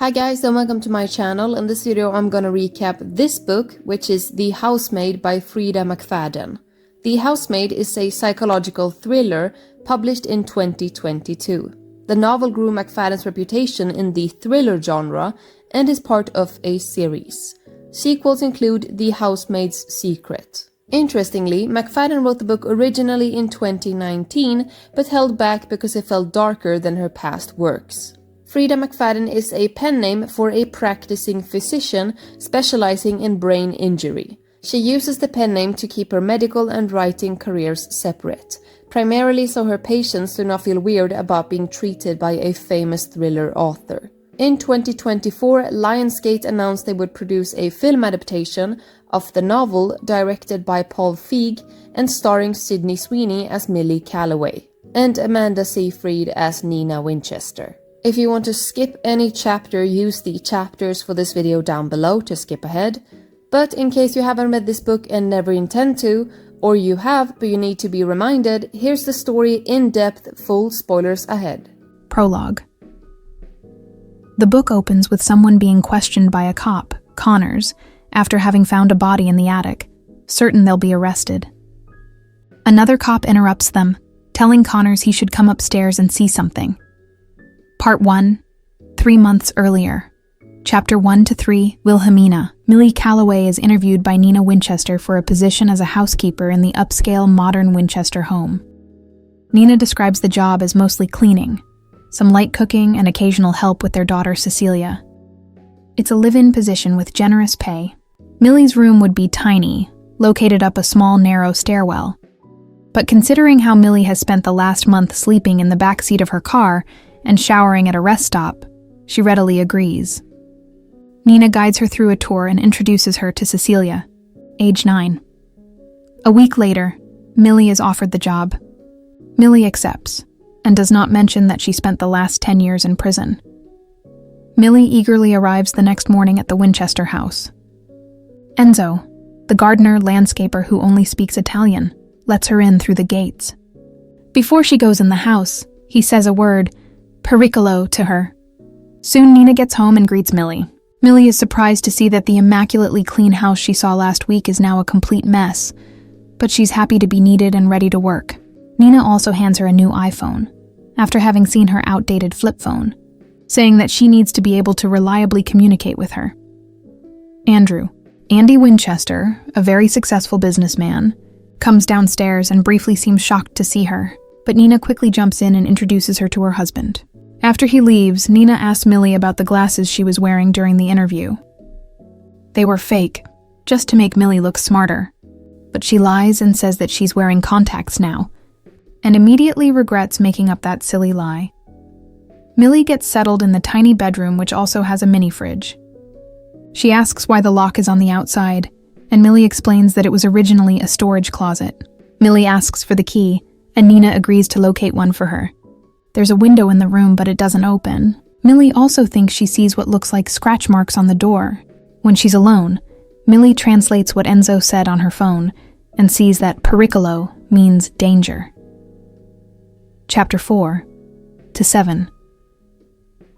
Hi guys and welcome to my channel. In this video I'm gonna recap this book, which is The Housemaid by Freida Mcfadden. The Housemaid is a psychological thriller published in 2022. The novel grew Mcfadden's reputation in the thriller genre and is part of a series. Sequels include The Housemaid's Secret. Interestingly, Mcfadden wrote the book originally in 2019, but held back because it felt darker than her past works. Freida Mcfadden is a pen name for a practicing physician specializing in brain injury. She uses the pen name to keep her medical and writing careers separate, primarily so her patients do not feel weird about being treated by a famous thriller author. In 2024, Lionsgate announced they would produce a film adaptation of the novel directed by Paul Feig and starring Sydney Sweeney as Millie Calloway and Amanda Seyfried as Nina Winchester. If you want to skip any chapter, use the chapters for this video down below to skip ahead. But in case you haven't read this book and never intend to, or you have but you need to be reminded, here's the story in depth, full spoilers ahead. Prologue. The book opens with someone being questioned by a cop, Connors, after having found a body in the attic, certain they'll be arrested. Another cop interrupts them, telling Connors he should come upstairs and see something. Part 1, 3 months earlier. Chapter 1 to 3, Wilhelmina. Millie Calloway is interviewed by Nina Winchester for a position as a housekeeper in the upscale modern Winchester home. Nina describes the job as mostly cleaning, some light cooking and occasional help with their daughter Cecilia. It's a live-in position with generous pay. Millie's room would be tiny, located up a small narrow stairwell. But considering how Millie has spent the last month sleeping in the back seat of her car and showering at a rest stop, she readily agrees. Nina guides her through a tour and introduces her to Cecilia, age 9. A week later, Millie is offered the job. Millie accepts, and does not mention that she spent the last 10 years in prison. Millie eagerly arrives the next morning at the Winchester house. Enzo, the gardener landscaper who only speaks Italian, lets her in through the gates. Before she goes in the house, he says a word, pericolo, to her. Soon Nina gets home and greets Millie. Millie is surprised to see that the immaculately clean house she saw last week is now a complete mess, but she's happy to be needed and ready to work. Nina also hands her a new iPhone, after having seen her outdated flip phone, saying that she needs to be able to reliably communicate with her. Andy Winchester, a very successful businessman, comes downstairs and briefly seems shocked to see her, but Nina quickly jumps in and introduces her to her husband. After he leaves, Nina asks Millie about the glasses she was wearing during the interview. They were fake, just to make Millie look smarter, but she lies and says that she's wearing contacts now, and immediately regrets making up that silly lie. Millie gets settled in the tiny bedroom, which also has a mini fridge. She asks why the lock is on the outside, and Millie explains that it was originally a storage closet. Millie asks for the key, and Nina agrees to locate one for her. There's a window in the room, but it doesn't open. Millie also thinks she sees what looks like scratch marks on the door. When she's alone, Millie translates what Enzo said on her phone and sees that pericolo means danger. Chapter 4 to 7.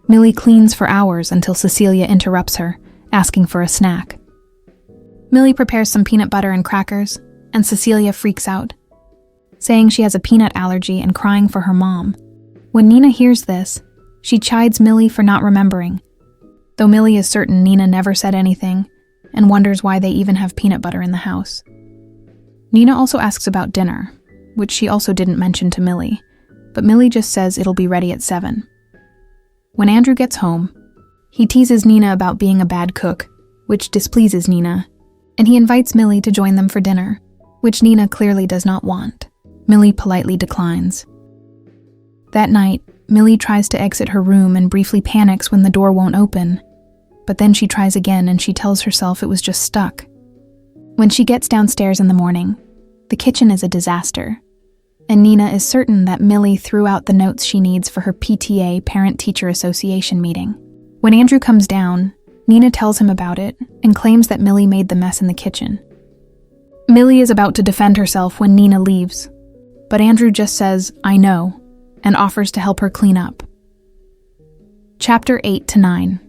Millie cleans for hours until Cecilia interrupts her, asking for a snack. Millie prepares some peanut butter and crackers, and Cecilia freaks out, saying she has a peanut allergy and crying for her mom. When Nina hears this, she chides Millie for not remembering, though Millie is certain Nina never said anything and wonders why they even have peanut butter in the house. Nina also asks about dinner, which she also didn't mention to Millie, but Millie just says it'll be ready at 7. When Andrew gets home, he teases Nina about being a bad cook, which displeases Nina, and he invites Millie to join them for dinner, which Nina clearly does not want. Millie politely declines. That night, Millie tries to exit her room and briefly panics when the door won't open, but then she tries again and she tells herself it was just stuck. When she gets downstairs in the morning, the kitchen is a disaster, and Nina is certain that Millie threw out the notes she needs for her PTA, Parent-Teacher Association meeting. When Andrew comes down, Nina tells him about it and claims that Millie made the mess in the kitchen. Millie is about to defend herself when Nina leaves, but Andrew just says, "I know," and offers to help her clean up. Chapter 8 to 9.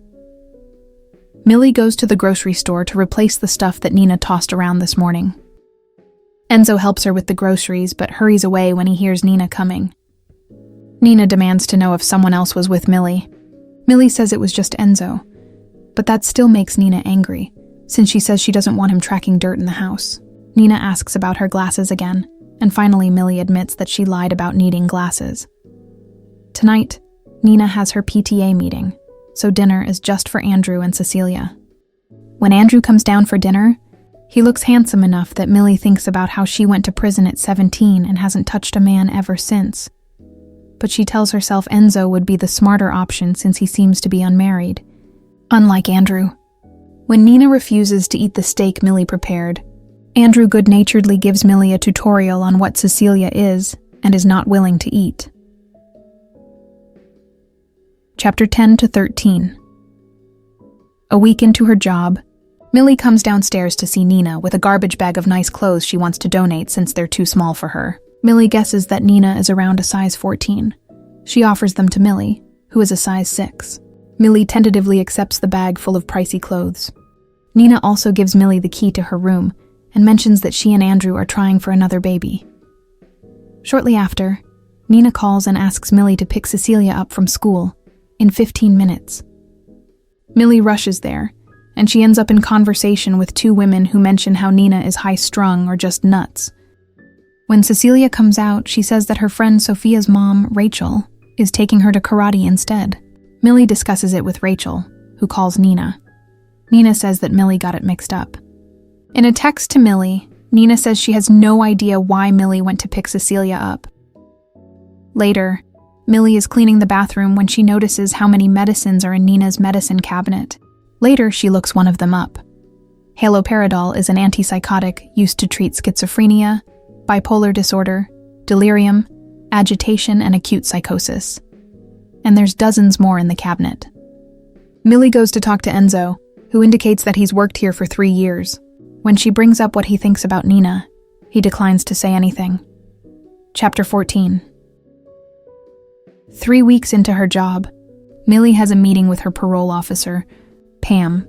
Millie goes to the grocery store to replace the stuff that Nina tossed around this morning. Enzo helps her with the groceries, but hurries away when he hears Nina coming. Nina demands to know if someone else was with Millie. Millie says it was just Enzo, but that still makes Nina angry, since she says she doesn't want him tracking dirt in the house. Nina asks about her glasses again, and finally Millie admits that she lied about needing glasses. Tonight, Nina has her PTA meeting, so dinner is just for Andrew and Cecilia. When Andrew comes down for dinner, he looks handsome enough that Millie thinks about how she went to prison at 17 and hasn't touched a man ever since. But she tells herself Enzo would be the smarter option since he seems to be unmarried, unlike Andrew. When Nina refuses to eat the steak Millie prepared, Andrew good-naturedly gives Millie a tutorial on what Cecilia is and is not willing to eat. Chapter 10 to 13. A week into her job, Millie comes downstairs to see Nina with a garbage bag of nice clothes she wants to donate since they're too small for her. Millie guesses that Nina is around a size 14. She offers them to Millie, who is a size 6. Millie tentatively accepts the bag full of pricey clothes. Nina also gives Millie the key to her room and mentions that she and Andrew are trying for another baby. Shortly after, Nina calls and asks Millie to pick Cecilia up from school in 15 minutes. Millie rushes there, and she ends up in conversation with two women who mention how Nina is high-strung or just nuts. When Cecilia comes out, she says that her friend Sophia's mom, Rachel, is taking her to karate instead. Millie discusses it with Rachel, who calls Nina. Nina says that Millie got it mixed up. In a text to Millie, Nina says she has no idea why Millie went to pick Cecilia up. Later, Millie is cleaning the bathroom when she notices how many medicines are in Nina's medicine cabinet. Later, she looks one of them up. Haloperidol is an antipsychotic used to treat schizophrenia, bipolar disorder, delirium, agitation, and acute psychosis. And there's dozens more in the cabinet. Millie goes to talk to Enzo, who indicates that he's worked here for 3 years. When she brings up what he thinks about Nina, he declines to say anything. Chapter 14. 3 weeks into her job, Millie has a meeting with her parole officer, Pam.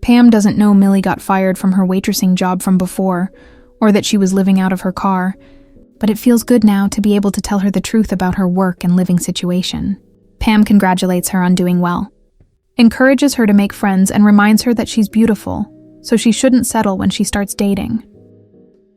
Pam doesn't know Millie got fired from her waitressing job from before, or that she was living out of her car, but it feels good now to be able to tell her the truth about her work and living situation. Pam congratulates her on doing well, encourages her to make friends, and reminds her that she's beautiful, so she shouldn't settle when she starts dating.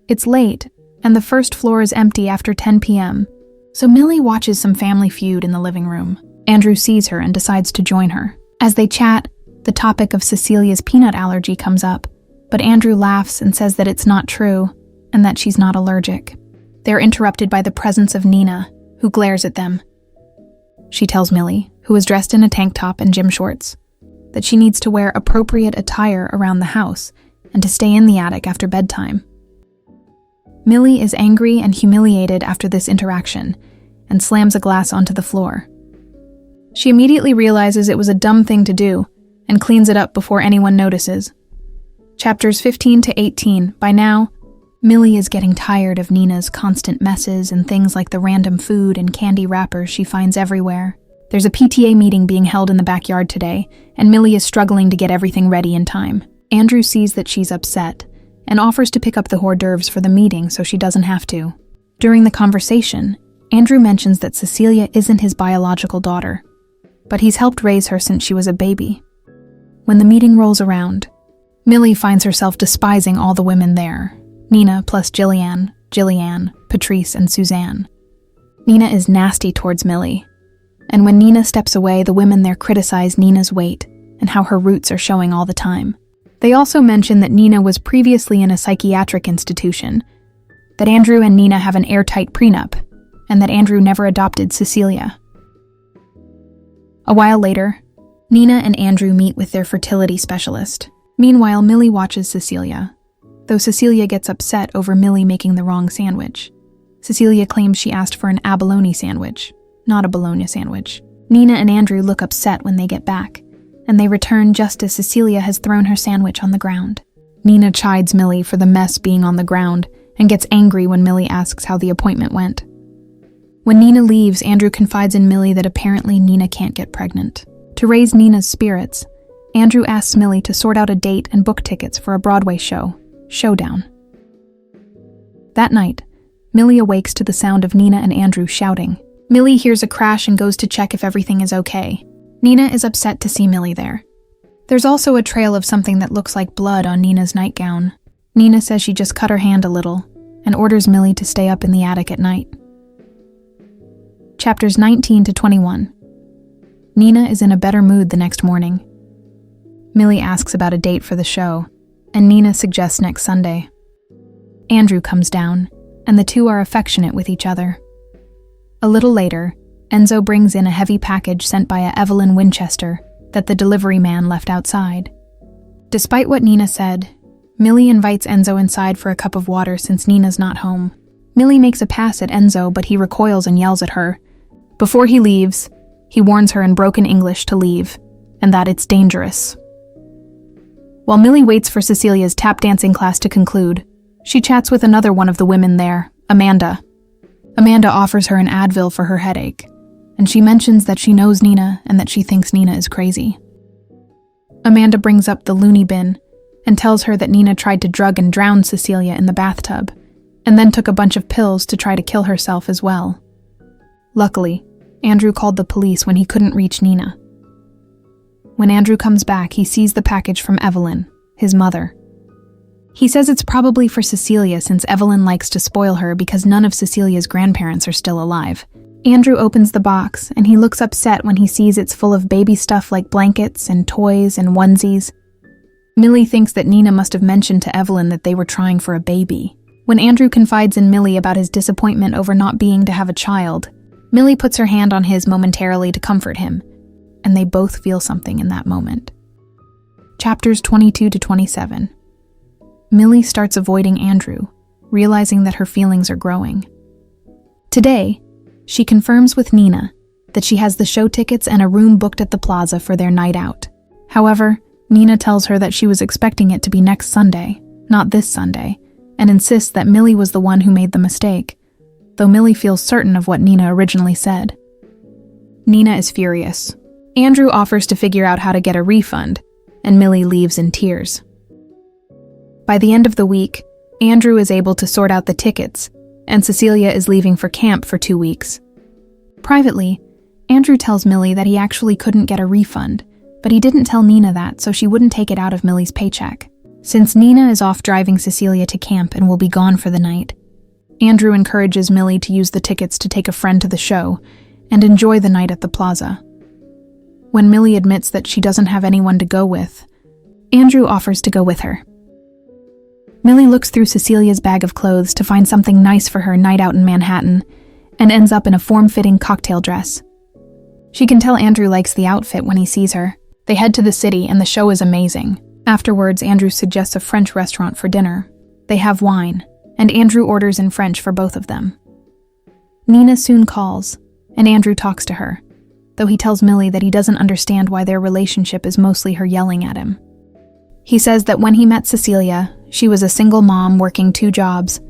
It's late, and the first floor is empty after 10 p.m., so Millie watches some Family Feud in the living room. Andrew sees her and decides to join her. As they chat, the topic of Cecilia's peanut allergy comes up, but Andrew laughs and says that it's not true, and that she's not allergic. They're interrupted by the presence of Nina, who glares at them. She tells Millie, who is dressed in a tank top and gym shorts, that she needs to wear appropriate attire around the house and to stay in the attic after bedtime. Millie is angry and humiliated after this interaction and slams a glass onto the floor. She immediately realizes it was a dumb thing to do and cleans it up before anyone notices. Chapters 15 to 18. By now, Millie is getting tired of Nina's constant messes and things like the random food and candy wrappers she finds everywhere. There's a PTA meeting being held in the backyard today, and Millie is struggling to get everything ready in time. Andrew sees that she's upset and offers to pick up the hors d'oeuvres for the meeting so she doesn't have to. During the conversation, Andrew mentions that Cecilia isn't his biological daughter, but he's helped raise her since she was a baby. When the meeting rolls around, Millie finds herself despising all the women there. Nina plus Jillian, Patrice, and Suzanne. Nina is nasty towards Millie, and when Nina steps away, the women there criticize Nina's weight and how her roots are showing all the time. They also mention that Nina was previously in a psychiatric institution, that Andrew and Nina have an airtight prenup, and that Andrew never adopted Cecilia. A while later, Nina and Andrew meet with their fertility specialist. Meanwhile, Millie watches Cecilia, though Cecilia gets upset over Millie making the wrong sandwich. Cecilia claims she asked for an abalone sandwich, not a bologna sandwich. Nina and Andrew look upset when they get back, and they return just as Cecilia has thrown her sandwich on the ground. Nina chides Millie for the mess being on the ground and gets angry when Millie asks how the appointment went. When Nina leaves, Andrew confides in Millie that apparently Nina can't get pregnant. To raise Nina's spirits, Andrew asks Millie to sort out a date and book tickets for a Broadway show, Showdown. That night, Millie awakes to the sound of Nina and Andrew shouting. Millie hears a crash and goes to check if everything is okay. Nina is upset to see Millie there. There's also a trail of something that looks like blood on Nina's nightgown. Nina says she just cut her hand a little and orders Millie to stay up in the attic at night. Chapters 19 to 21. Nina is in a better mood the next morning. Millie asks about a date for the show, and Nina suggests next Sunday. Andrew comes down, and the two are affectionate with each other. A little later, Enzo brings in a heavy package sent by a Evelyn Winchester that the delivery man left outside. Despite what Nina said, Millie invites Enzo inside for a cup of water since Nina's not home. Millie makes a pass at Enzo, but he recoils and yells at her. Before he leaves, he warns her in broken English to leave, and that it's dangerous. While Millie waits for Cecilia's tap dancing class to conclude, she chats with another one of the women there, Amanda. Amanda offers her an Advil for her headache, and she mentions that she knows Nina and that she thinks Nina is crazy. Amanda brings up the loony bin and tells her that Nina tried to drug and drown Cecilia in the bathtub, and then took a bunch of pills to try to kill herself as well. Luckily, Andrew called the police when he couldn't reach Nina. When Andrew comes back, he sees the package from Evelyn, his mother. He says it's probably for Cecilia since Evelyn likes to spoil her because none of Cecilia's grandparents are still alive. Andrew opens the box, and he looks upset when he sees it's full of baby stuff like blankets and toys and onesies. Millie thinks that Nina must have mentioned to Evelyn that they were trying for a baby. When Andrew confides in Millie about his disappointment over not being to have a child, Millie puts her hand on his momentarily to comfort him, and they both feel something in that moment. Chapters 22 to 27. Millie starts avoiding Andrew, realizing that her feelings are growing. Today, she confirms with Nina that she has the show tickets and a room booked at the plaza for their night out. However, Nina tells her that she was expecting it to be next Sunday, not this Sunday, and insists that Millie was the one who made the mistake, though Millie feels certain of what Nina originally said. Nina is furious. Andrew offers to figure out how to get a refund, and Millie leaves in tears. By the end of the week, Andrew is able to sort out the tickets, and Cecilia is leaving for camp for 2 weeks. Privately, Andrew tells Millie that he actually couldn't get a refund, but he didn't tell Nina that so she wouldn't take it out of Millie's paycheck. Since Nina is off driving Cecilia to camp and will be gone for the night, Andrew encourages Millie to use the tickets to take a friend to the show and enjoy the night at the plaza. When Millie admits that she doesn't have anyone to go with, Andrew offers to go with her. Millie looks through Cecilia's bag of clothes to find something nice for her night out in Manhattan and ends up in a form-fitting cocktail dress. She can tell Andrew likes the outfit when he sees her. They head to the city and the show is amazing. Afterwards, Andrew suggests a French restaurant for dinner. They have wine, and Andrew orders in French for both of them. Nina soon calls, and Andrew talks to her, though he tells Millie that he doesn't understand why their relationship is mostly her yelling at him. He says that when he met Cecilia, she was a single mom working 2 jobs,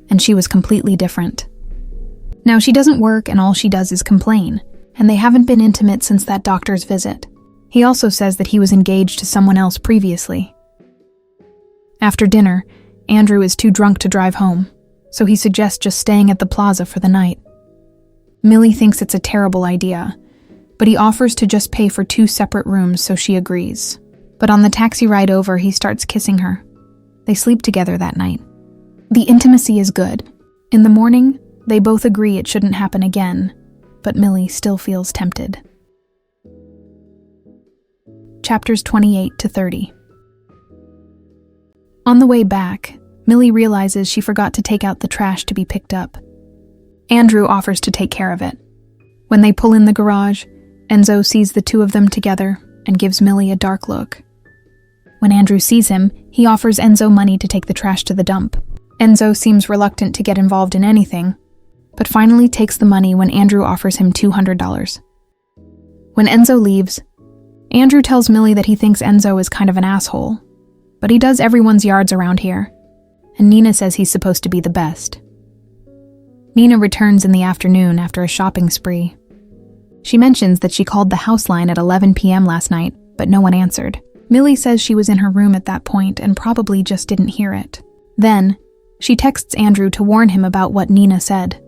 and she was completely different. Now she doesn't work and all she does is complain, and they haven't been intimate since that doctor's visit. He also says that he was engaged to someone else previously. After dinner, Andrew is too drunk to drive home, so he suggests just staying at the plaza for the night. Millie thinks it's a terrible idea, but he offers to just pay for 2 separate rooms, so she agrees. But on the taxi ride over, he starts kissing her. They sleep together that night. The intimacy is good. In the morning, they both agree it shouldn't happen again, but Millie still feels tempted. Chapters 28 to 30. On the way back, Millie realizes she forgot to take out the trash to be picked up. Andrew offers to take care of it. When they pull in the garage, Enzo sees the 2 of them together and gives Millie a dark look. When Andrew sees him, he offers Enzo money to take the trash to the dump. Enzo seems reluctant to get involved in anything, but finally takes the money when Andrew offers him $200. When Enzo leaves, Andrew tells Millie that he thinks Enzo is kind of an asshole, but he does everyone's yards around here, and Nina says he's supposed to be the best. Nina returns in the afternoon after a shopping spree. She mentions that she called the house line at 11 p.m. last night, but no one answered. Millie says she was in her room at that point and probably just didn't hear it. Then, she texts Andrew to warn him about what Nina said.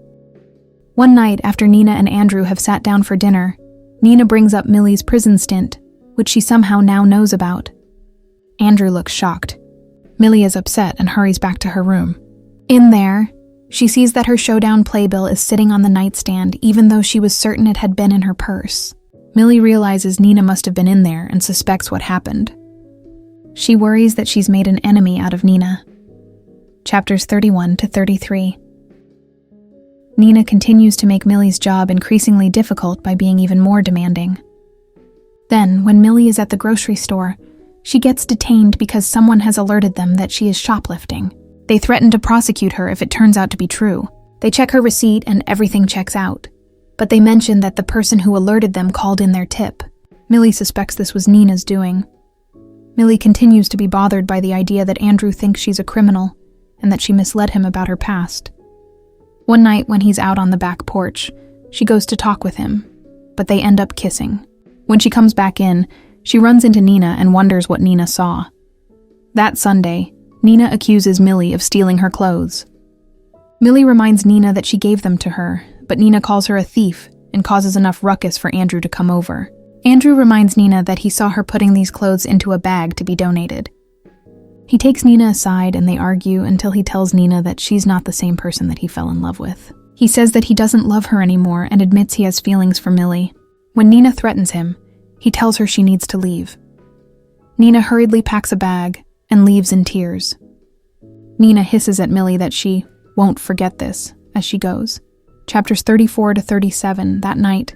One night after Nina and Andrew have sat down for dinner, Nina brings up Millie's prison stint, which she somehow now knows about. Andrew looks shocked. Millie is upset and hurries back to her room. In there, she sees that her showdown playbill is sitting on the nightstand even though she was certain it had been in her purse. Millie realizes Nina must have been in there and suspects what happened. She worries that she's made an enemy out of Nina. Chapters 31 to 33. Nina continues to make Millie's job increasingly difficult by being even more demanding. Then, when Millie is at the grocery store, she gets detained because someone has alerted them that she is shoplifting. They threaten to prosecute her if it turns out to be true. They check her receipt and everything checks out. But they mention that the person who alerted them called in their tip. Millie suspects this was Nina's doing. Millie continues to be bothered by the idea that Andrew thinks she's a criminal and that she misled him about her past. One night when he's out on the back porch, she goes to talk with him, but they end up kissing. When she comes back in, she runs into Nina and wonders what Nina saw. That Sunday, Nina accuses Millie of stealing her clothes. Millie reminds Nina that she gave them to her, but Nina calls her a thief and causes enough ruckus for Andrew to come over. Andrew reminds Nina that he saw her putting these clothes into a bag to be donated. He takes Nina aside and they argue until he tells Nina that she's not the same person that he fell in love with. He says that he doesn't love her anymore and admits he has feelings for Millie. When Nina threatens him, he tells her she needs to leave. Nina hurriedly packs a bag and leaves in tears. Nina hisses at Millie that she won't forget this as she goes. Chapters 34 to 37. That night,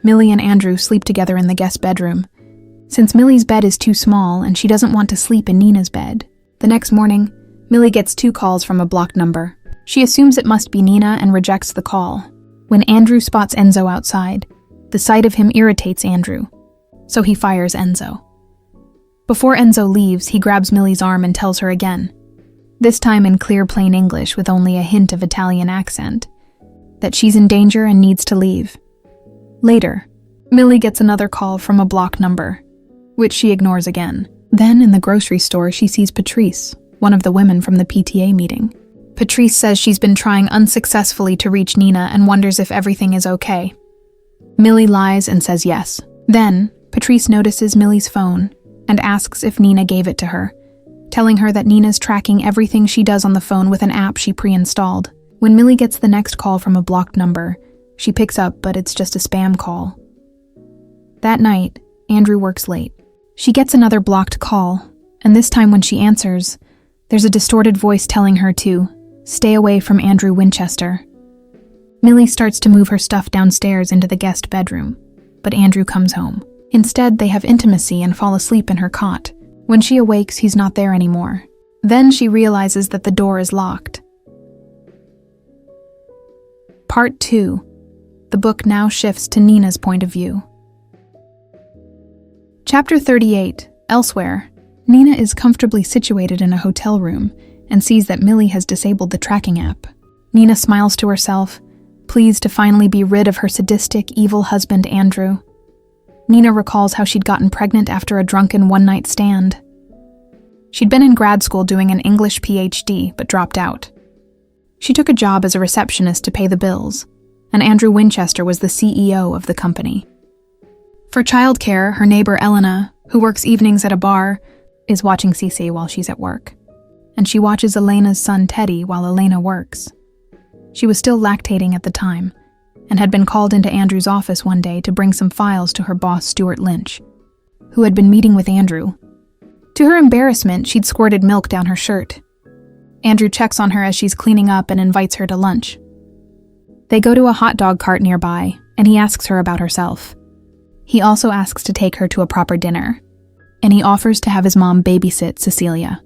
Millie and Andrew sleep together in the guest bedroom. Since Millie's bed is too small and she doesn't want to sleep in Nina's bed. The next morning, Millie gets 2 calls from a blocked number. She assumes it must be Nina and rejects the call. When Andrew spots Enzo outside, the sight of him irritates Andrew, so he fires Enzo. Before Enzo leaves, he grabs Millie's arm and tells her again, this time in clear plain English with only a hint of Italian accent, that she's in danger and needs to leave. Later, Millie gets another call from a blocked number, which she ignores again. Then in the grocery store, she sees Patrice, one of the women from the PTA meeting. Patrice says she's been trying unsuccessfully to reach Nina and wonders if everything is okay. Millie lies and says yes. Then, Patrice notices Millie's phone and asks if Nina gave it to her, telling her that Nina's tracking everything she does on the phone with an app she pre-installed. When Millie gets the next call from a blocked number, she picks up, but it's just a spam call. That night, Andrew works late. She gets another blocked call, and this time when she answers, there's a distorted voice telling her to stay away from Andrew Winchester. Millie starts to move her stuff downstairs into the guest bedroom, but Andrew comes home. Instead, they have intimacy and fall asleep in her cot. When she awakes, he's not there anymore. Then she realizes that the door is locked. Part 2. The book now shifts to Nina's point of view. Chapter 38. Elsewhere, Nina is comfortably situated in a hotel room and sees that Millie has disabled the tracking app. Nina smiles to herself, pleased to finally be rid of her sadistic, evil husband Andrew. Nina recalls how she'd gotten pregnant after a drunken one-night stand. She'd been in grad school doing an English PhD, but dropped out. She took a job as a receptionist to pay the bills, and Andrew Winchester was the CEO of the company. For childcare, her neighbor Elena, who works evenings at a bar, is watching Cece while she's at work, and she watches Elena's son Teddy while Elena works. She was still lactating at the time, and had been called into Andrew's office one day to bring some files to her boss Stuart Lynch, who had been meeting with Andrew. To her embarrassment, she'd squirted milk down her shirt. Andrew checks on her as she's cleaning up and invites her to lunch. They go to a hot dog cart nearby, and he asks her about herself. He also asks to take her to a proper dinner, and he offers to have his mom babysit Cecilia.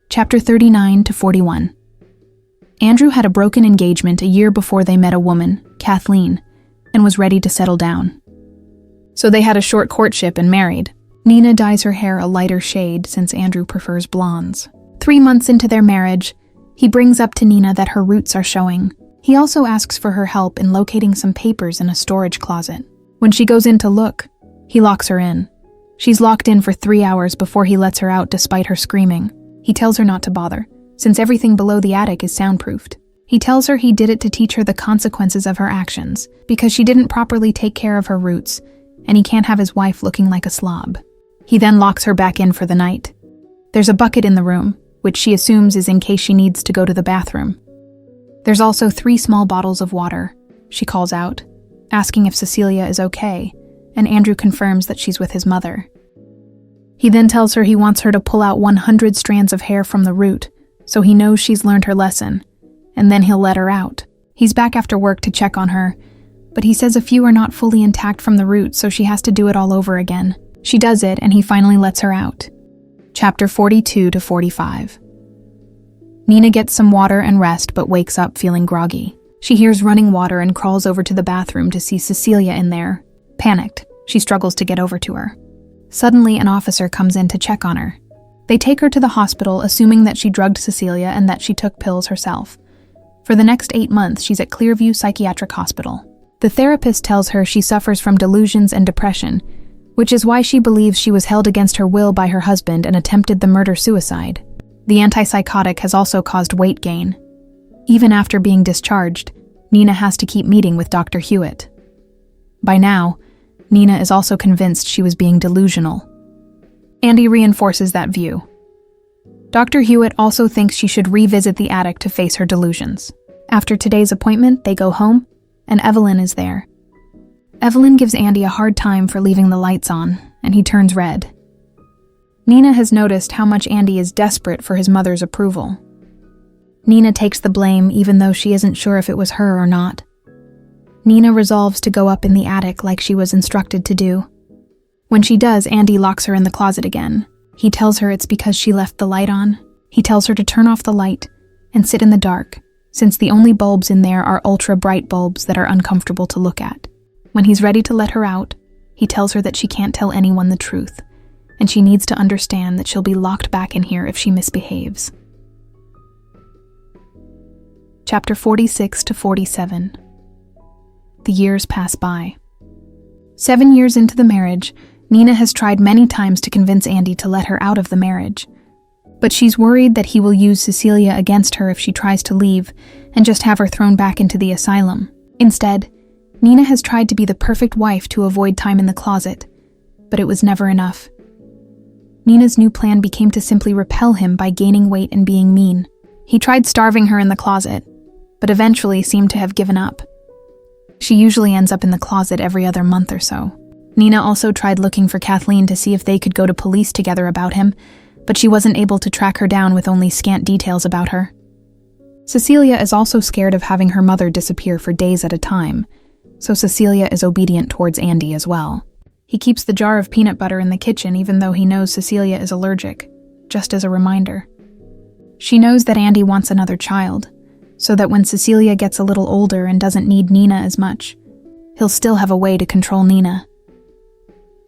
Chapter 39 to 41. Andrew had a broken engagement a year before they met a woman, Kathleen, and was ready to settle down. So they had a short courtship and married. Nina dyes her hair a lighter shade since Andrew prefers blondes. 3 months into their marriage, he brings up to Nina that her roots are showing. He also asks for her help in locating some papers in a storage closet. When she goes in to look, he locks her in. She's locked in for 3 hours before he lets her out despite her screaming. He tells her not to bother, since everything below the attic is soundproofed. He tells her he did it to teach her the consequences of her actions, because she didn't properly take care of her roots, and he can't have his wife looking like a slob. He then locks her back in for the night. There's a bucket in the room, which she assumes is in case she needs to go to the bathroom. There's also 3 small bottles of water. She calls out, asking if Cecilia is okay, and Andrew confirms that she's with his mother. He then tells her he wants her to pull out 100 strands of hair from the root, so he knows she's learned her lesson, and then he'll let her out. He's back after work to check on her, but he says a few are not fully intact from the root, so she has to do it all over again. She does it, and he finally lets her out. Chapter 42 to 45. Nina gets some water and rest, but wakes up feeling groggy. She hears running water and crawls over to the bathroom to see Cecilia in there. Panicked, she struggles to get over to her. Suddenly, an officer comes in to check on her. They take her to the hospital, assuming that she drugged Cecilia and that she took pills herself. For the next 8 months, she's at Clearview Psychiatric Hospital. The therapist tells her she suffers from delusions and depression, which is why she believes she was held against her will by her husband and attempted the murder-suicide. The antipsychotic has also caused weight gain. Even after being discharged, Nina has to keep meeting with Dr. Hewitt. By now, Nina is also convinced she was being delusional. Andy reinforces that view. Dr. Hewitt also thinks she should revisit the attic to face her delusions. After today's appointment, they go home, and Evelyn is there. Evelyn gives Andy a hard time for leaving the lights on, and he turns red. Nina has noticed how much Andy is desperate for his mother's approval. Nina takes the blame even though she isn't sure if it was her or not. Nina resolves to go up in the attic like she was instructed to do. When she does, Andy locks her in the closet again. He tells her it's because she left the light on. He tells her to turn off the light and sit in the dark, since the only bulbs in there are ultra-bright bulbs that are uncomfortable to look at. When he's ready to let her out, he tells her that she can't tell anyone the truth, and she needs to understand that she'll be locked back in here if she misbehaves. Chapter 46 to 47. The years pass by. 7 years into the marriage, Nina has tried many times to convince Andy to let her out of the marriage. But she's worried that he will use Cecilia against her if she tries to leave and just have her thrown back into the asylum. Instead, Nina has tried to be the perfect wife to avoid time in the closet, but it was never enough. Nina's new plan became to simply repel him by gaining weight and being mean. He tried starving her in the closet, but eventually seemed to have given up. She usually ends up in the closet every other month or so. Nina also tried looking for Kathleen to see if they could go to police together about him, but she wasn't able to track her down with only scant details about her. Cecilia is also scared of having her mother disappear for days at a time, so Cecilia is obedient towards Andy as well. He keeps the jar of peanut butter in the kitchen even though he knows Cecilia is allergic, just as a reminder. She knows that Andy wants another child, so that when Cecilia gets a little older and doesn't need Nina as much, he'll still have a way to control Nina.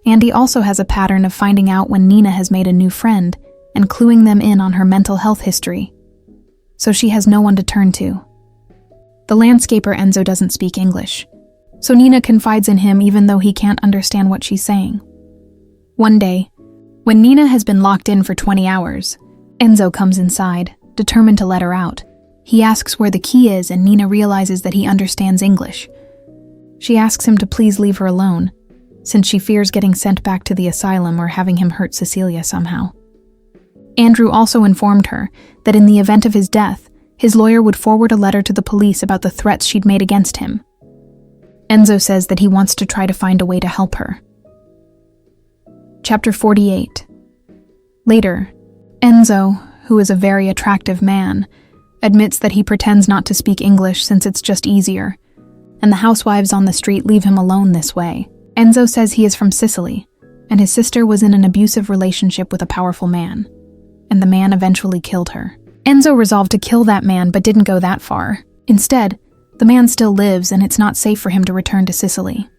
Andy also has a pattern of finding out when Nina has made a new friend and cluing them in on her mental health history, so she has no one to turn to. The landscaper Enzo doesn't speak English, so Nina confides in him even though he can't understand what she's saying. One day, when Nina has been locked in for 20 hours, Enzo comes inside, determined to let her out. He asks where the key is, and Nina realizes that he understands English. She asks him to please leave her alone, since she fears getting sent back to the asylum or having him hurt Cecilia somehow. Andrew also informed her that in the event of his death, his lawyer would forward a letter to the police about the threats she'd made against him. Enzo says that he wants to try to find a way to help her. Chapter 48. Later, Enzo, who is a very attractive man, admits that he pretends not to speak English since it's just easier, and the housewives on the street leave him alone this way. Enzo says he is from Sicily, and his sister was in an abusive relationship with a powerful man, and the man eventually killed her. Enzo resolved to kill that man but didn't go that far. Instead, the man still lives and it's not safe for him to return to Sicily.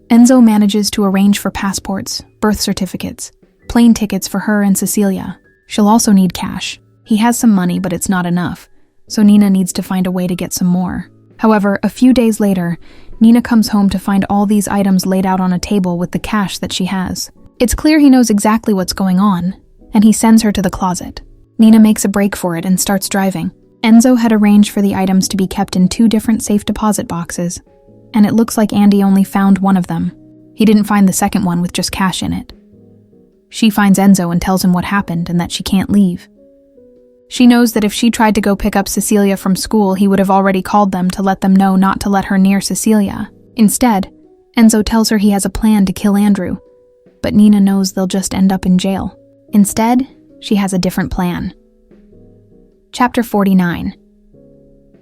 Enzo manages to arrange for passports, birth certificates, plane tickets for her and Cecilia. She'll also need cash. He has some money, but it's not enough, so Nina needs to find a way to get some more. However, a few days later, Nina comes home to find all these items laid out on a table with the cash that she has. It's clear he knows exactly what's going on, and he sends her to the closet. Nina makes a break for it and starts driving. Enzo had arranged for the items to be kept in 2 different safe deposit boxes, and it looks like Andy only found one of them. He didn't find the second one with just cash in it. She finds Enzo and tells him what happened and that she can't leave. She knows that if she tried to go pick up Cecilia from school, he would have already called them to let them know not to let her near Cecilia. Instead, Enzo tells her he has a plan to kill Andrew, but Nina knows they'll just end up in jail. Instead, she has a different plan. Chapter 49.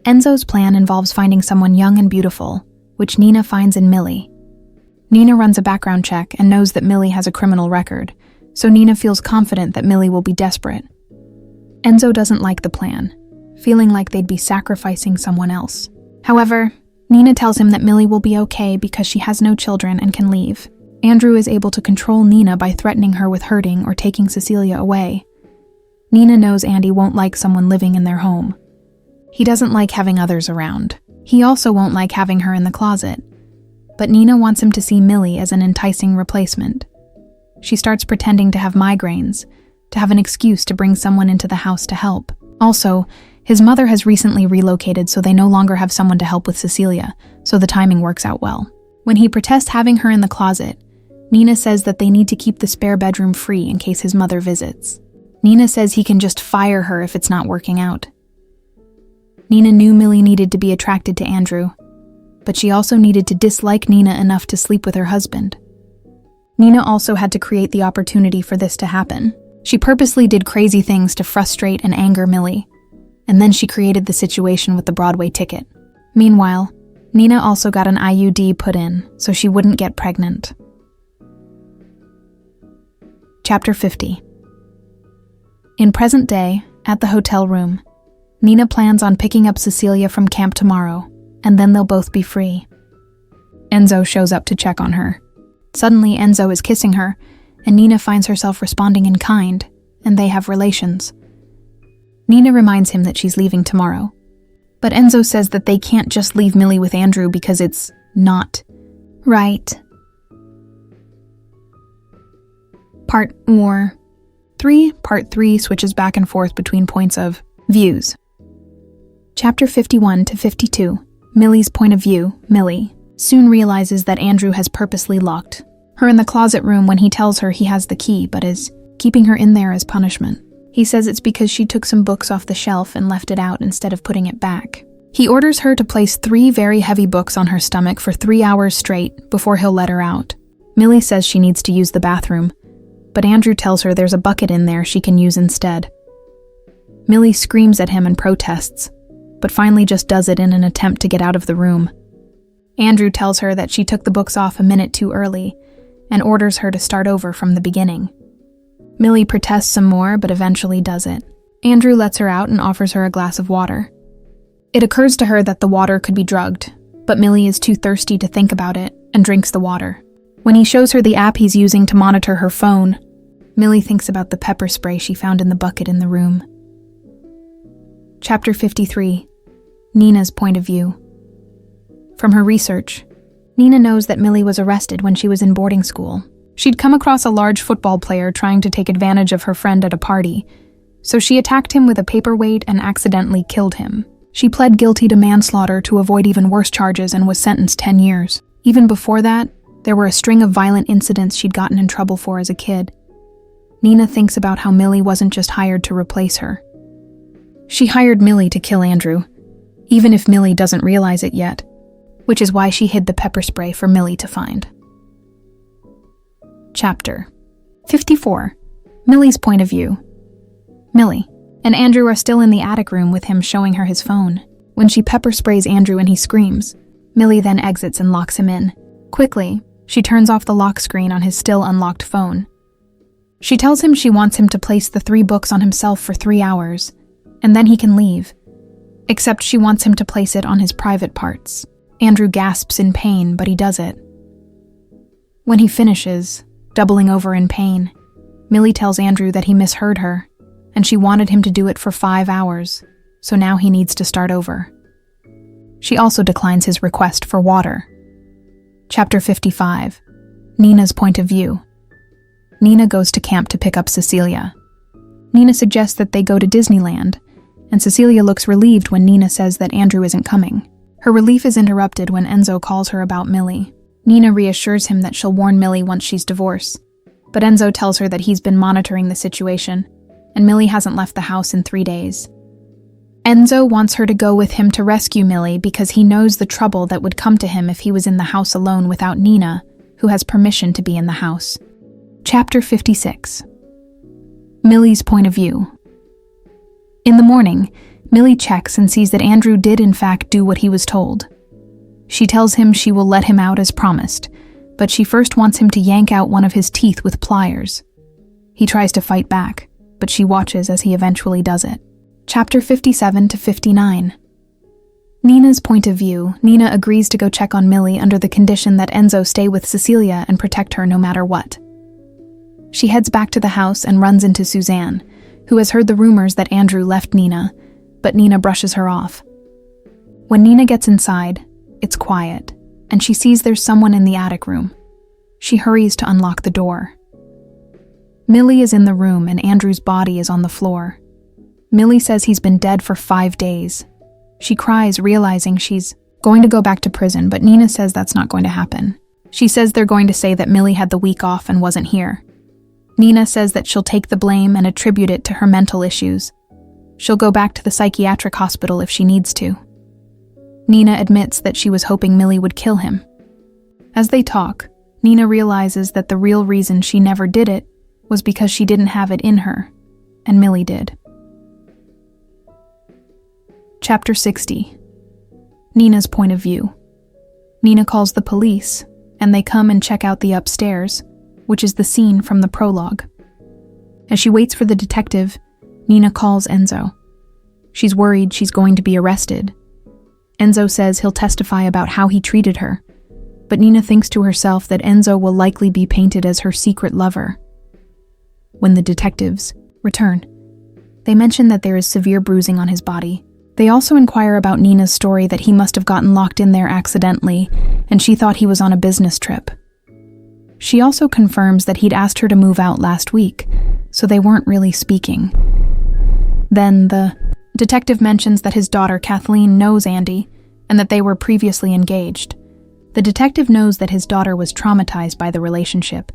Enzo's plan involves finding someone young and beautiful, which Nina finds in Millie. Nina runs a background check and knows that Millie has a criminal record, so Nina feels confident that Millie will be desperate. Enzo doesn't like the plan, feeling like they'd be sacrificing someone else. However, Nina tells him that Millie will be okay because she has no children and can leave. Andrew is able to control Nina by threatening her with hurting or taking Cecilia away. Nina knows Andy won't like someone living in their home. He doesn't like having others around. He also won't like having her in the closet. But Nina wants him to see Millie as an enticing replacement. She starts pretending to have migraines, to have an excuse to bring someone into the house to help. Also, his mother has recently relocated, so they no longer have someone to help with Cecilia, so the timing works out well. When he protests having her in the closet, Nina says that they need to keep the spare bedroom free in case his mother visits. Nina says he can just fire her if it's not working out. Nina knew Millie needed to be attracted to Andrew, but she also needed to dislike Nina enough to sleep with her husband. Nina also had to create the opportunity for this to happen. She purposely did crazy things to frustrate and anger Millie, and then she created the situation with the Broadway ticket. Meanwhile, Nina also got an IUD put in so she wouldn't get pregnant. Chapter 50. In present day, at the hotel room, Nina plans on picking up Cecilia from camp tomorrow, and then they'll both be free. Enzo shows up to check on her. Suddenly, Enzo is kissing her, and Nina finds herself responding in kind, and they have relations. Nina reminds him that she's leaving tomorrow. But Enzo says that they can't just leave Millie with Andrew because it's not right. Part 3 switches back and forth between points of views. Chapter 51 to 52. Millie's point of view. Millie soon realizes that Andrew has purposely locked her in the closet room when he tells her he has the key, but is keeping her in there as punishment. He says it's because she took some books off the shelf and left it out instead of putting it back. He orders her to place 3 very heavy books on her stomach for 3 hours straight before he'll let her out. Millie says she needs to use the bathroom, but Andrew tells her there's a bucket in there she can use instead. Millie screams at him and protests, but finally just does it in an attempt to get out of the room. Andrew tells her that she took the books off a minute too early and orders her to start over from the beginning. Millie protests some more, but eventually does it. Andrew lets her out and offers her a glass of water. It occurs to her that the water could be drugged, but Millie is too thirsty to think about it and drinks the water. When he shows her the app he's using to monitor her phone, Millie thinks about the pepper spray she found in the bucket in the room. Chapter 53. Nina's point of view. From her research, Nina knows that Millie was arrested when she was in boarding school. She'd come across a large football player trying to take advantage of her friend at a party, so she attacked him with a paperweight and accidentally killed him. She pled guilty to manslaughter to avoid even worse charges and was sentenced 10 years. Even before that, there were a string of violent incidents she'd gotten in trouble for as a kid. Nina thinks about how Millie wasn't just hired to replace her. She hired Millie to kill Andrew, even if Millie doesn't realize it yet, which is why she hid the pepper spray for Millie to find. Chapter 54. Millie's point of view. Millie and Andrew are still in the attic room with him showing her his phone. When she pepper sprays Andrew and he screams, Millie then exits and locks him in. Quickly, she turns off the lock screen on his still unlocked phone. She tells him she wants him to place the 3 books on himself for 3 hours, and then he can leave. Except she wants him to place it on his private parts. Andrew gasps in pain, but he does it. When he finishes, doubling over in pain, Millie tells Andrew that he misheard her, and she wanted him to do it for 5 hours, so now he needs to start over. She also declines his request for water. Chapter 55. Nina's point of view. Nina goes to camp to pick up Cecilia. Nina suggests that they go to Disneyland, and Cecilia looks relieved when Nina says that Andrew isn't coming. Her relief is interrupted when Enzo calls her about Millie. Nina reassures him that she'll warn Millie once she's divorced, but Enzo tells her that he's been monitoring the situation, and Millie hasn't left the house in 3 days. Enzo wants her to go with him to rescue Millie because he knows the trouble that would come to him if he was in the house alone without Nina, who has permission to be in the house. Chapter 56. Millie's point of view. In the morning, Millie checks and sees that Andrew did in fact do what he was told. She tells him she will let him out as promised, but she first wants him to yank out one of his teeth with pliers. He tries to fight back, but she watches as he eventually does it. Chapter 57 to 59. Nina's point of view. Nina agrees to go check on Millie under the condition that Enzo stay with Cecilia and protect her no matter what. She heads back to the house and runs into Suzanne, who has heard the rumors that Andrew left Nina, but Nina brushes her off. When Nina gets inside, it's quiet, and she sees there's someone in the attic room. She hurries to unlock the door. Millie is in the room and Andrew's body is on the floor. Millie says he's been dead for 5 days. She cries, realizing she's going to go back to prison, but Nina says that's not going to happen. She says they're going to say that Millie had the week off and wasn't here. Nina says that she'll take the blame and attribute it to her mental issues. She'll go back to the psychiatric hospital if she needs to. Nina admits that she was hoping Millie would kill him. As they talk, Nina realizes that the real reason she never did it was because she didn't have it in her, and Millie did. Chapter 60. Nina's point of view. Nina calls the police, and they come and check out the upstairs, which is the scene from the prologue. As she waits for the detective, Nina calls Enzo. She's worried she's going to be arrested. Enzo says he'll testify about how he treated her, but Nina thinks to herself that Enzo will likely be painted as her secret lover. When the detectives return, they mention that there is severe bruising on his body. They also inquire about Nina's story that he must have gotten locked in there accidentally, and she thought he was on a business trip. She also confirms that he'd asked her to move out last week, so they weren't really speaking. Then the detective mentions that his daughter Kathleen knows Andy, and that they were previously engaged. The detective knows that his daughter was traumatized by the relationship,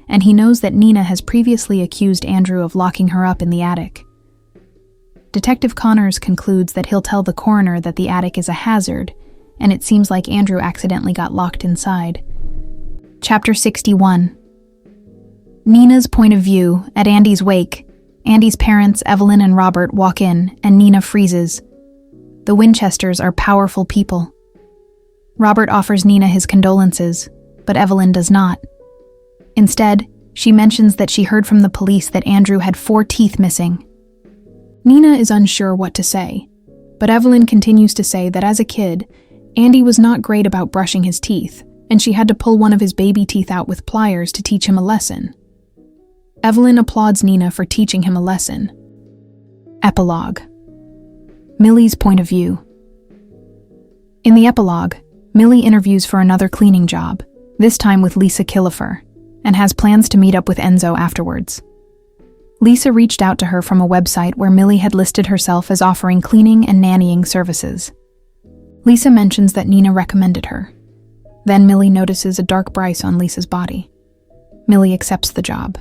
and he knows that Nina has previously accused Andrew of locking her up in the attic. Detective Connors concludes that he'll tell the coroner that the attic is a hazard, and it seems like Andrew accidentally got locked inside. Chapter 61. Nina's point of view. At Andy's wake, Andy's parents, Evelyn and Robert, walk in, and Nina freezes. The Winchesters are powerful people. Robert offers Nina his condolences, but Evelyn does not. Instead, she mentions that she heard from the police that Andrew had 4 teeth missing. Nina is unsure what to say, but Evelyn continues to say that as a kid, Andy was not great about brushing his teeth, and she had to pull one of his baby teeth out with pliers to teach him a lesson. Evelyn applauds Nina for teaching him a lesson. Epilogue. Millie's point of view. In the epilogue, Millie interviews for another cleaning job, this time with Lisa Killefer, and has plans to meet up with Enzo afterwards. Lisa reached out to her from a website where Millie had listed herself as offering cleaning and nannying services. Lisa mentions that Nina recommended her. Then Millie notices a dark bruise on Lisa's body. Millie accepts the job.